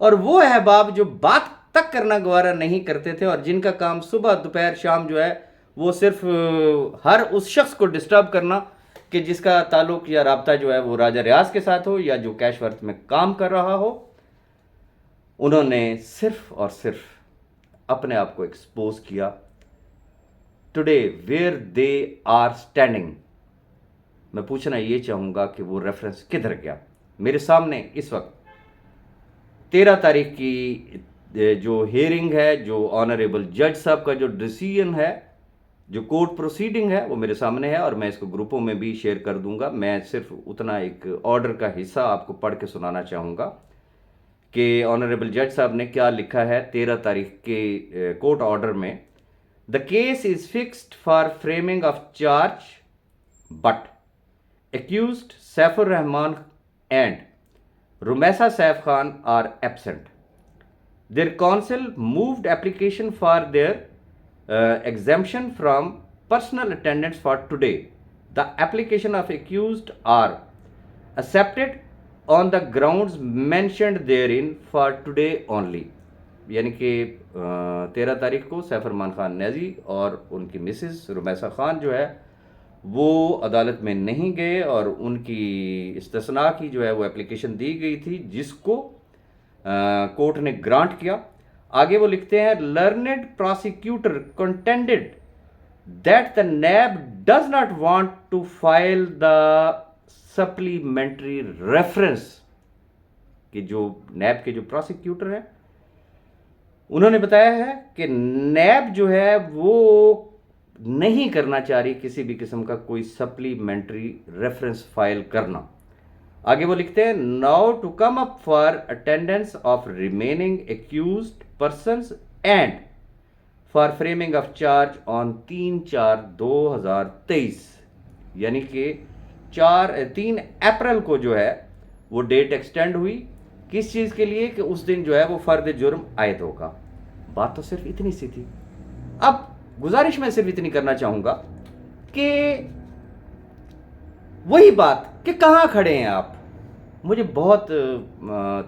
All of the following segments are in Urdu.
اور وہ احباب جو بات تک کرنا گوارا نہیں کرتے تھے اور جن کا کام صبح دوپہر شام جو ہے وہ صرف ہر اس شخص کو ڈسٹرب کرنا کہ جس کا تعلق یا رابطہ جو ہے وہ راجہ ریاض کے ساتھ ہو یا جو کیش ورتھ میں کام کر رہا ہو، انہوں نے صرف اور صرف اپنے آپ کو ایکسپوز کیا. Today where they are standing, میں پوچھنا یہ چاہوں گا کہ وہ ریفرنس کدھر گیا؟ میرے سامنے اس وقت 13 تاریخ کی جو ہیئرنگ ہے، جو آنریبل جج صاحب کا جو ڈیسیژن ہے، جو کورٹ پروسیڈنگ ہے، وہ میرے سامنے ہے اور میں اس کو گروپوں میں بھی شیئر کر دوں گا. میں صرف اتنا ایک آرڈر کا حصہ آپ کو پڑھ کے سنانا چاہوں گا کہ آنریبل جج صاحب نے کیا لکھا ہے 13 تاریخ کے کورٹ آرڈر میں. The case is fixed for framing of charge but accused Saif Ur Rahman and Ramisa Saif Khan are absent. Their counsel moved application for their exemption from personal attendance for today. The application of accused are accepted on the grounds mentioned therein for today only. یعنی کہ 13 تاریخ کو سیف الرحمان خان نیازی اور ان کی مسز رمیسا خان جو ہے وہ عدالت میں نہیں گئے اور ان کی استثناء کی جو ہے وہ اپلیکیشن دی گئی تھی جس کو کورٹ نے گرانٹ کیا. آگے وہ لکھتے ہیں learned prosecutor contended that the NAB does not want to file the supplementary reference, کہ جو نیب کے جو پروسیکیوٹر ہیں انہوں نے بتایا ہے کہ نیب جو ہے وہ نہیں کرنا چاہ رہی کسی بھی قسم کا کوئی سپلیمنٹری ریفرنس فائل کرنا. آگے وہ لکھتے ہیں now to come up for attendance of remaining accused persons and for framing of charge on 3/4/2023، یعنی کہ 3 اپریل کو جو ہے وہ ڈیٹ ایکسٹینڈ ہوئی. کس چیز کے لیے؟ کہ اس دن جو ہے وہ فرد جرم عائد ہوگا. بات تو صرف اتنی سی تھی. اب گزارش میں صرف اتنی کرنا چاہوں گا کہ وہی بات کہ کہاں کھڑے ہیں آپ. مجھے بہت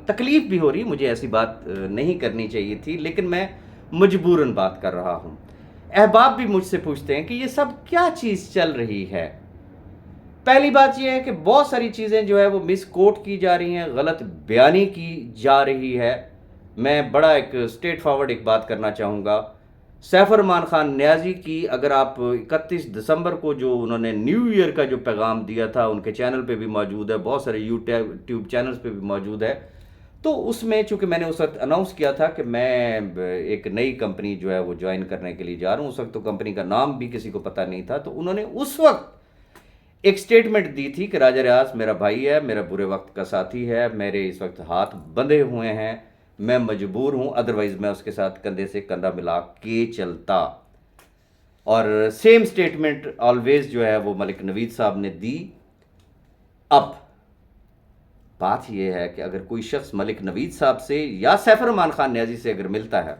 تکلیف بھی ہو رہی، مجھے ایسی بات نہیں کرنی چاہیے تھی لیکن میں مجبوراً بات کر رہا ہوں. احباب بھی مجھ سے پوچھتے ہیں کہ یہ سب کیا چیز چل رہی ہے. پہلی بات یہ ہے کہ بہت ساری چیزیں جو ہے وہ مس کوٹ کی جا رہی ہیں، غلط بیانی کی جا رہی ہے. میں بڑا ایک اسٹریٹ فارورڈ ایک بات کرنا چاہوں گا. سیف الرحمان خان نیازی کی اگر آپ 31 دسمبر کو جو انہوں نے نیو ایئر کا جو پیغام دیا تھا ان کے چینل پہ بھی موجود ہے، بہت سارے یوٹیوب چینلز پہ بھی موجود ہے، تو اس میں چونکہ میں نے اس وقت اناؤنس کیا تھا کہ میں ایک نئی کمپنی جو ہے وہ جوائن کرنے کے لیے جا رہا ہوں. اس وقت تو کمپنی کا نام بھی کسی کو پتہ نہیں تھا. تو انہوں نے اس وقت ایک سٹیٹمنٹ دی تھی کہ راجہ ریاض میرا بھائی ہے، میرا برے وقت کا ساتھی ہے، میرے اس وقت ہاتھ بندھے ہوئے ہیں، میں مجبور ہوں، ادروائز میں اس کے ساتھ کندھے سے کندھا ملا کے چلتا. اور سیم سٹیٹمنٹ آلویز جو ہے وہ ملک نوید صاحب نے دی. اب بات یہ ہے کہ اگر کوئی شخص ملک نوید صاحب سے یا سیف الرحمان خان نیازی سے اگر ملتا ہے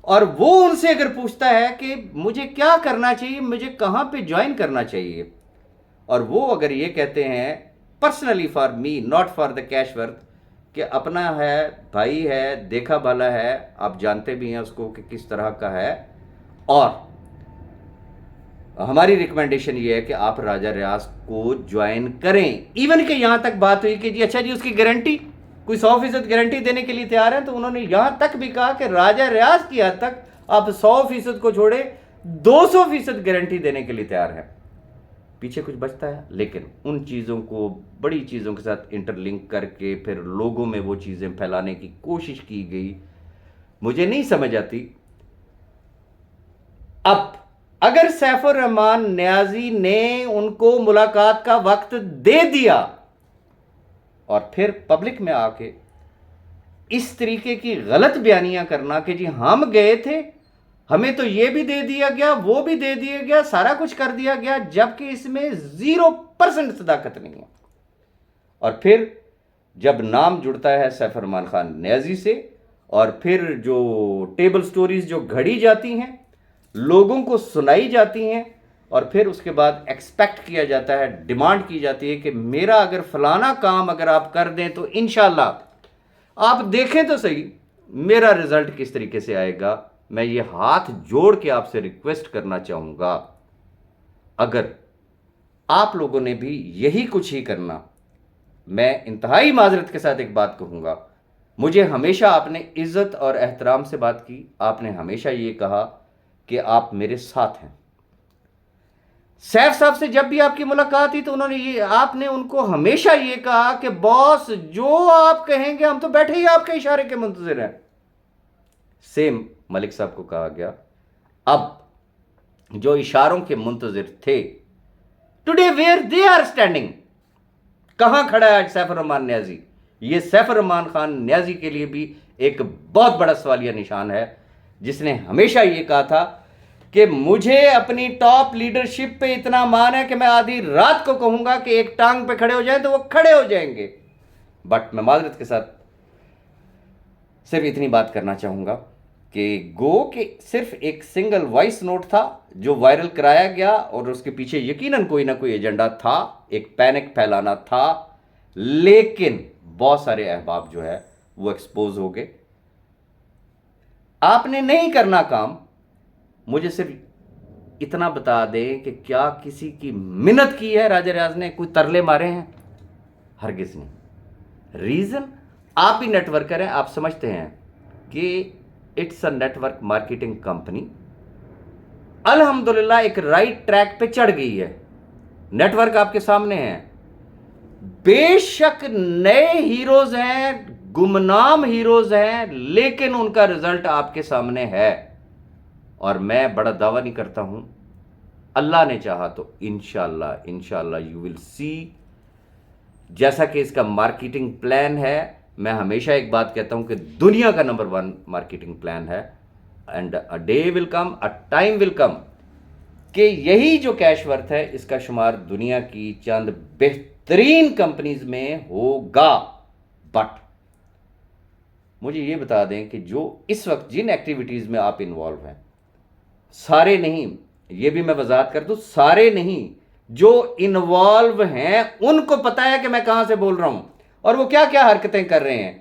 اور وہ ان سے اگر پوچھتا ہے کہ مجھے کیا کرنا چاہیے، مجھے کہاں پہ جوائن کرنا چاہیے، اور وہ اگر یہ کہتے ہیں personally for me not for the cash worth کہ اپنا ہے، بھائی ہے، دیکھا بھالا ہے، آپ جانتے بھی ہیں اس کو کہ کس طرح کا ہے، اور ہماری ریکمنڈیشن یہ ہے کہ آپ راجہ ریاض کو جوائن کریں. ایون کہ یہاں تک بات ہوئی کہ جی اچھا جی اس کی گارنٹی کوئی 100% گارنٹی دینے کے لیے تیار ہیں، تو انہوں نے یہاں تک بھی کہا کہ راجہ ریاض کی حد تک آپ 100% کو چھوڑے 200% گارنٹی دینے کے لیے تیار ہیں. پیچھے کچھ بچتا ہے لیکن ان چیزوں کو بڑی چیزوں کے ساتھ انٹر لنک کر کے پھر لوگوں میں وہ چیزیں پھیلانے کی کوشش کی گئی. مجھے نہیں سمجھ آتی. اب اگر سیف الرحمان نیازی نے ان کو ملاقات کا وقت دے دیا اور پھر پبلک میں آ کے اس طریقے کی غلط بیانیاں کرنا کہ جی ہم گئے تھے، ہمیں تو یہ بھی دے دیا گیا، وہ بھی دے دیا گیا، سارا کچھ کر دیا گیا، جبکہ اس میں 0% صداقت نہیں ہے. اور پھر جب نام جڑتا ہے سیف الرحمان خان نیازی سے اور پھر جو ٹیبل سٹوریز جو گھڑی جاتی ہیں، لوگوں کو سنائی جاتی ہیں، اور پھر اس کے بعد ایکسپیکٹ کیا جاتا ہے، ڈیمانڈ کی جاتی ہے کہ میرا اگر فلانا کام اگر آپ کر دیں تو انشاءاللہ آپ دیکھیں تو صحیح میرا رزلٹ کس طریقے سے آئے گا. میں یہ ہاتھ جوڑ کے آپ سے ریکویسٹ کرنا چاہوں گا, اگر آپ لوگوں نے بھی یہی کچھ ہی کرنا, میں انتہائی معذرت کے ساتھ ایک بات کہوں گا, مجھے ہمیشہ آپ نے عزت اور احترام سے بات کی, آپ نے ہمیشہ یہ کہا کہ آپ میرے ساتھ ہیں. سیف صاحب سے جب بھی آپ کی ملاقات تھی تو آپ نے ان کو ہمیشہ یہ کہا کہ باس جو آپ کہیں گے ہم تو بیٹھے ہی آپ کے اشارے کے منتظر ہیں. سیم ملک صاحب کو کہا گیا. اب جو اشاروں کے منتظر تھے, today where they are standing, کہاں کھڑا ہے آج سیف الرحمان نیازی؟ یہ سیف الرحمان خان نیازی کے لیے بھی ایک بہت بڑا سوالیہ نشان ہے, جس نے ہمیشہ یہ کہا تھا کہ مجھے اپنی ٹاپ لیڈرشپ پہ اتنا مان ہے کہ میں آدھی رات کو کہوں گا کہ ایک ٹانگ پہ کھڑے ہو جائیں تو وہ کھڑے ہو جائیں گے. بٹ میں معذرت کے ساتھ صرف اتنی بات کرنا چاہوں گا کہ گو کہ صرف ایک سنگل وائس نوٹ تھا جو وائرل کرایا گیا, اور اس کے پیچھے یقیناً کوئی نہ کوئی ایجنڈا تھا, ایک پینک پھیلانا تھا, لیکن بہت سارے احباب جو ہے وہ ایکسپوز ہو گئے. آپ نے نہیں کرنا کام. مجھے صرف اتنا بتا دیں کہ کیا کسی کی منت کی ہے راجہ ریاض نے, کوئی ترلے مارے ہیں؟ ہرگز نہیں. ریزن, آپ بھی نیٹ ورکر ہیں, آپ سمجھتے ہیں کہ it's a network marketing company. الحمدللہ ایک رائٹ ٹریک پہ چڑھ گئی ہے, نیٹ ورک آپ کے سامنے ہے. بے شک نئے ہیروز ہیں, گمنام ہیروز ہیں, لیکن ان کا رزلٹ آپ کے سامنے ہے. اور میں بڑا دعویٰ نہیں کرتا ہوں, اللہ نے چاہا تو انشاءاللہ یو ول سی. جیسا کہ اس کا مارکیٹنگ پلان ہے, میں ہمیشہ ایک بات کہتا ہوں کہ دنیا کا نمبر 1 مارکیٹنگ پلان ہے. And a day will come, a time will come کہ یہی جو کیش ورتھ ہے اس کا شمار دنیا کی چند بہترین کمپنیز میں ہوگا. بٹ مجھے یہ بتا دیں کہ جو اس وقت جن ایکٹیویٹیز میں آپ انوالو ہیں, سارے نہیں, یہ بھی میں وضاحت کر دوں, سارے نہیں, جو انوالو ہیں ان کو پتا ہے کہ میں کہاں سے بول رہا ہوں اور وہ کیا کیا حرکتیں کر رہے ہیں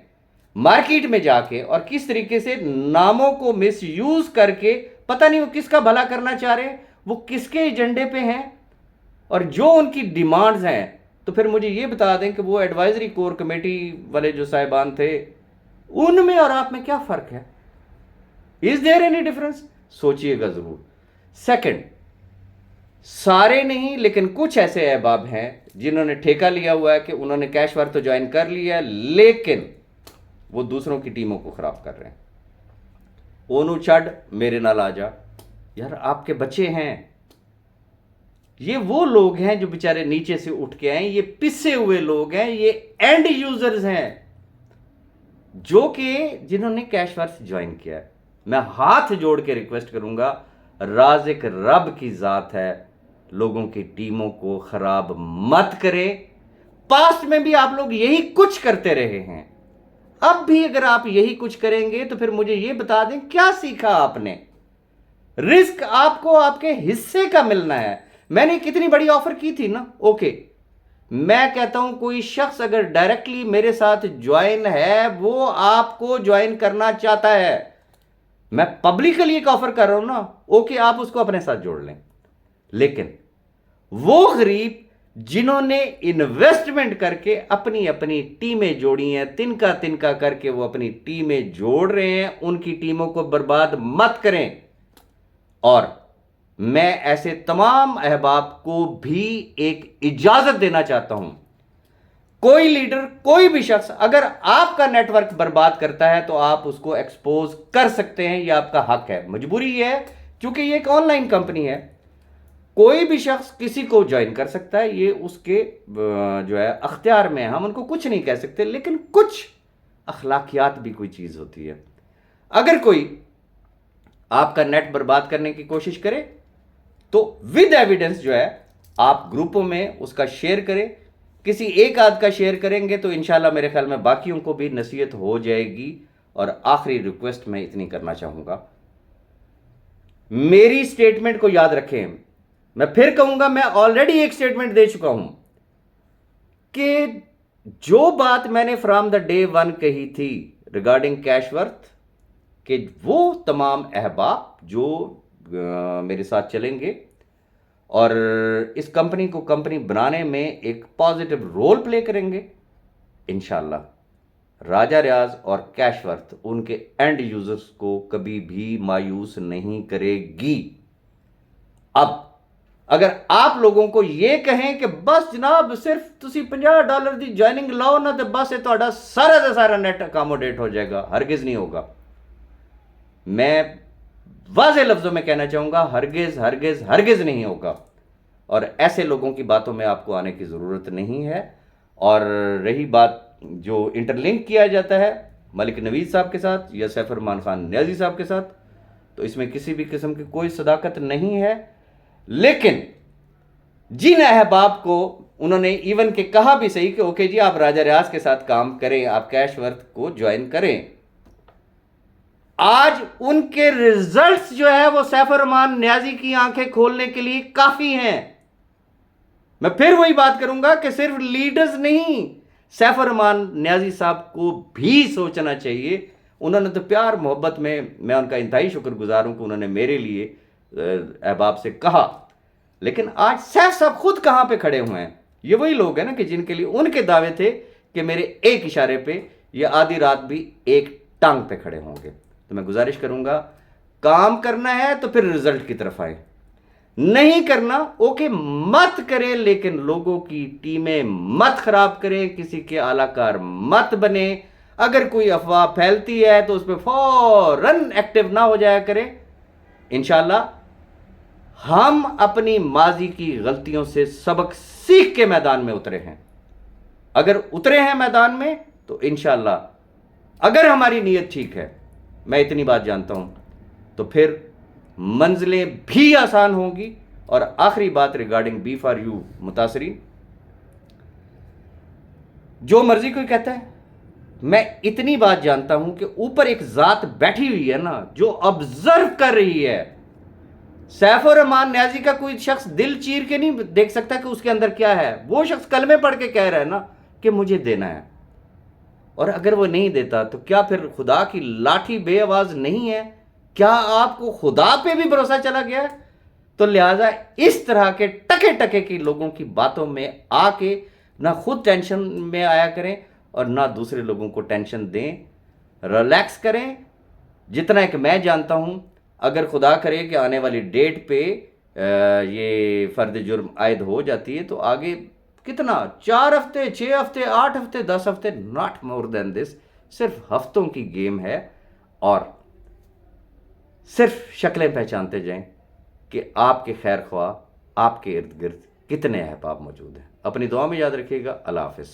مارکیٹ میں جا کے, اور کس طریقے سے ناموں کو مس یوز کر کے, پتہ نہیں وہ کس کا بھلا کرنا چاہ رہے ہیں, وہ کس کے ایجنڈے پہ ہیں, اور جو ان کی ڈیمانڈز ہیں. تو پھر مجھے یہ بتا دیں کہ وہ ایڈوائزری کور کمیٹی والے جو صاحبان تھے, ان میں اور آپ میں کیا فرق ہے؟ از دیر اینی ڈفرنس؟ سوچئے گا ضرور. سیکنڈ, سارے نہیں لیکن کچھ ایسے احباب ہیں جنہوں نے ٹھیکہ لیا ہوا ہے کہ انہوں نے کیش ورتھ تو جوائن کر لیا ہے, لیکن وہ دوسروں کی ٹیموں کو خراب کر رہے ہیں. اونو چڑھ میرے نال آ جا, یار آپ کے بچے ہیں. یہ وہ لوگ ہیں جو بیچارے نیچے سے اٹھ کے آئیں, یہ پسے ہوئے لوگ ہیں, یہ اینڈ یوزرز ہیں جو کہ جنہوں نے کیش ورتھ جوائن کیا ہے. میں ہاتھ جوڑ کے ریکویسٹ کروں گا, رازق رب کی ذات ہے, لوگوں کی ٹیموں کو خراب مت کریں. پاسٹ میں بھی آپ لوگ یہی کچھ کرتے رہے ہیں, اب بھی اگر آپ یہی کچھ کریں گے تو پھر مجھے یہ بتا دیں کیا سیکھا آپ نے؟ رزق آپ کو آپ کے حصے کا ملنا ہے. میں نے کتنی بڑی آفر کی تھی نا, اوکے, میں کہتا ہوں کوئی شخص اگر ڈائریکٹلی میرے ساتھ جوائن ہے, وہ آپ کو جوائن کرنا چاہتا ہے, میں پبلکلی ایک آفر کر رہا ہوں نا, اوکے آپ اس کو اپنے ساتھ جوڑ لیں. لیکن وہ غریب جنہوں نے انویسٹمنٹ کر کے اپنی اپنی ٹیمیں جوڑی ہیں, تنکا کر کے وہ اپنی ٹیمیں جوڑ رہے ہیں, ان کی ٹیموں کو برباد مت کریں. اور میں ایسے تمام احباب کو بھی ایک اجازت دینا چاہتا ہوں, کوئی لیڈر, کوئی بھی شخص اگر آپ کا نیٹ ورک برباد کرتا ہے تو آپ اس کو ایکسپوز کر سکتے ہیں, یہ آپ کا حق ہے. مجبوری یہ ہے کیونکہ یہ ایک آن لائن کمپنی ہے, کوئی بھی شخص کسی کو جوائن کر سکتا ہے, یہ اس کے جو ہے اختیار میں, ہم ان کو کچھ نہیں کہہ سکتے. لیکن کچھ اخلاقیات بھی کوئی چیز ہوتی ہے. اگر کوئی آپ کا نیٹ برباد کرنے کی کوشش کرے تو ود ایویڈنس جو ہے آپ گروپوں میں اس کا شیئر کریں. کسی ایک آدھ کا شیئر کریں گے تو انشاءاللہ میرے خیال میں باقیوں کو بھی نصیحت ہو جائے گی. اور آخری ریکویسٹ میں اتنی کرنا چاہوں گا, میری سٹیٹمنٹ کو یاد رکھیں. میں پھر کہوں گا, میں آلریڈی ایک سٹیٹمنٹ دے چکا ہوں کہ جو بات میں نے فرام دا ڈے ون کہی تھی ریگارڈنگ کیش ورتھ کہ وہ تمام احباب جو میرے ساتھ چلیں گے اور اس کمپنی کو کمپنی بنانے میں ایک پازیٹیو رول پلے کریں گے، انشاءاللہ راجہ ریاض اور کیش ورتھ ان کے اینڈ یوزرز کو کبھی بھی مایوس نہیں کرے گی۔ اب اگر آپ لوگوں کو یہ کہیں کہ بس جناب صرف تسی $50 دی جوائننگ لاؤ نا تو بس یہ تہاڈا سارا دا سارا نیٹ اکاموڈیٹ ہو جائے گا، ہرگز نہیں ہوگا۔ میں واضح لفظوں میں کہنا چاہوں گا، ہرگز ہرگز ہرگز نہیں ہوگا، اور ایسے لوگوں کی باتوں میں آپ کو آنے کی ضرورت نہیں ہے۔ اور رہی بات جو انٹر لنک کیا جاتا ہے ملک نوید صاحب کے ساتھ یا سیف الرحمان خان نیازی صاحب کے ساتھ، تو اس میں کسی بھی قسم کی کوئی صداقت نہیں ہے، لیکن جن احباب کو انہوں نے ایون کہ کہا بھی صحیح کہ اوکے جی آپ راجہ ریاض کے ساتھ کام کریں، آپ کیش ورتھ کو جوائن کریں، آج ان کے ریزلٹس جو ہے وہ سیف الرحمان نیازی کی آنکھیں کھولنے کے لیے کافی ہیں۔ میں پھر وہی بات کروں گا کہ صرف لیڈرز نہیں، سیف الرحمان نیازی صاحب کو بھی سوچنا چاہیے۔ انہوں نے تو پیار محبت میں ان کا انتہائی شکر گزار ہوں کہ انہوں نے میرے لیے احباب سے کہا، لیکن آج سیف صاحب خود کہاں پہ کھڑے ہوئے ہیں؟ یہ وہی لوگ ہیں نا کہ جن کے لیے ان کے دعوے تھے کہ میرے ایک اشارے پہ یہ آدھی رات بھی ایک ٹانگ پہ کھڑے ہوں گے۔ تو میں گزارش کروں گا، کام کرنا ہے تو پھر رزلٹ کی طرف آئے، نہیں کرنا اوکے مت کریں، لیکن لوگوں کی ٹیمیں مت خراب کریں، کسی کے اعلی کار مت بنے، اگر کوئی افواہ پھیلتی ہے تو اس پہ فوراً ایکٹیو نہ ہو جایا کریں۔ انشاءاللہ ہم اپنی ماضی کی غلطیوں سے سبق سیکھ کے میدان میں اترے ہیں، اگر اترے ہیں میدان میں تو انشاءاللہ اگر ہماری نیت ٹھیک ہے، میں اتنی بات جانتا ہوں، تو پھر منزلیں بھی آسان ہوں گی۔ اور آخری بات ریگارڈنگ بی فار یو متاثرین، جو مرضی کوئی کہتا ہے، میں اتنی بات جانتا ہوں کہ اوپر ایک ذات بیٹھی ہوئی ہے نا جو آبزرو کر رہی ہے۔ سیف الرحمان نیازی کا کوئی شخص دل چیر کے نہیں دیکھ سکتا کہ اس کے اندر کیا ہے، وہ شخص کلمے پڑھ کے کہہ رہا ہے نا کہ مجھے دینا ہے، اور اگر وہ نہیں دیتا تو کیا پھر خدا کی لاٹھی بے آواز نہیں ہے؟ کیا آپ کو خدا پہ بھی بھروسہ چلا گیا ہے؟ تو لہٰذا اس طرح کے ٹکے ٹکے کی لوگوں کی باتوں میں آ کے نہ خود ٹینشن میں آیا کریں اور نہ دوسرے لوگوں کو ٹینشن دیں، ریلیکس کریں۔ جتنا کہ میں جانتا ہوں، اگر خدا کرے کہ آنے والی ڈیٹ پہ یہ فرد جرم عائد ہو جاتی ہے تو آگے کتنا 4 ہفتے 6 ہفتے 8 ہفتے 10 ہفتے، ناٹ مور دین دس، صرف ہفتوں کی گیم ہے، اور صرف شکلیں پہچانتے جائیں کہ آپ کے خیر خواہ آپ کے ارد گرد کتنے احباب موجود ہیں۔ اپنی دعا میں یاد رکھیے گا۔ اللہ حافظ۔